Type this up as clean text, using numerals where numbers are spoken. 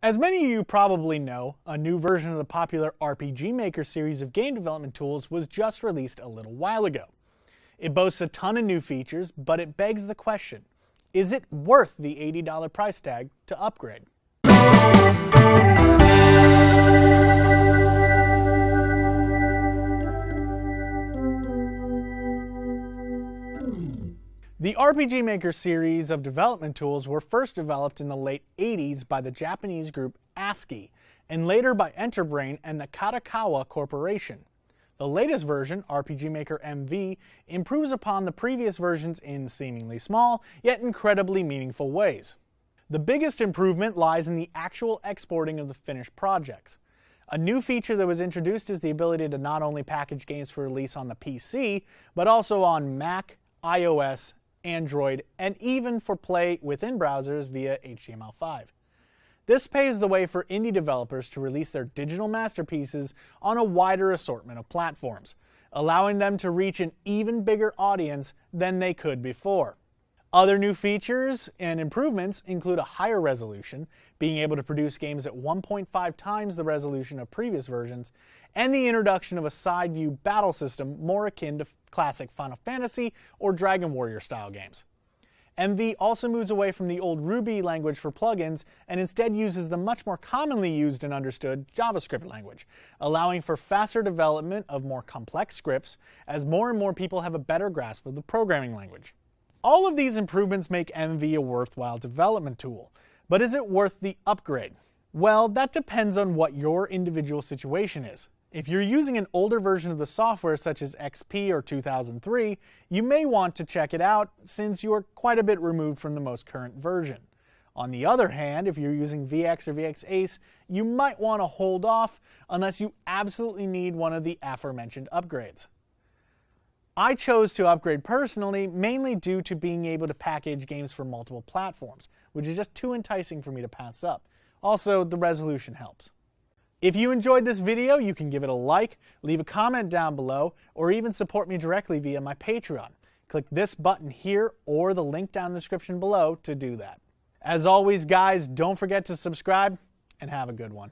As many of you probably know, a new version of the popular RPG Maker series of game development tools was just released a little while ago. It boasts a ton of new features, but it begs the question, is it worth the $80 price tag to upgrade? The RPG Maker series of development tools were first developed in the late 80s by the Japanese group ASCII, and later by Enterbrain and the Kadokawa Corporation. The latest version, RPG Maker MV, improves upon the previous versions in seemingly small, yet incredibly meaningful ways. The biggest improvement lies in the actual exporting of the finished projects. A new feature that was introduced is the ability to not only package games for release on the PC, but also on Mac, iOS, Android, and even for play within browsers via HTML5. This paves the way for indie developers to release their digital masterpieces on a wider assortment of platforms, allowing them to reach an even bigger audience than they could before. Other new features and improvements include a higher resolution, being able to produce games at 1.5 times the resolution of previous versions, and the introduction of a side view battle system more akin to classic Final Fantasy or Dragon Warrior style games. MV also moves away from the old Ruby language for plugins and instead uses the much more commonly used and understood JavaScript language, allowing for faster development of more complex scripts as more and more people have a better grasp of the programming language. All of these improvements make MV a worthwhile development tool, but is it worth the upgrade? Well, that depends on what your individual situation is. If you're using an older version of the software such as XP or 2003, you may want to check it out since you are quite a bit removed from the most current version. On the other hand, if you're using VX or VX Ace, you might want to hold off unless you absolutely need one of the aforementioned upgrades. I chose to upgrade personally mainly due to being able to package games for multiple platforms, which is just too enticing for me to pass up. Also, the resolution helps. If you enjoyed this video, you can give it a like, leave a comment down below, or even support me directly via my Patreon. Click this button here or the link down in the description below to do that. As always, guys, don't forget to subscribe and have a good one.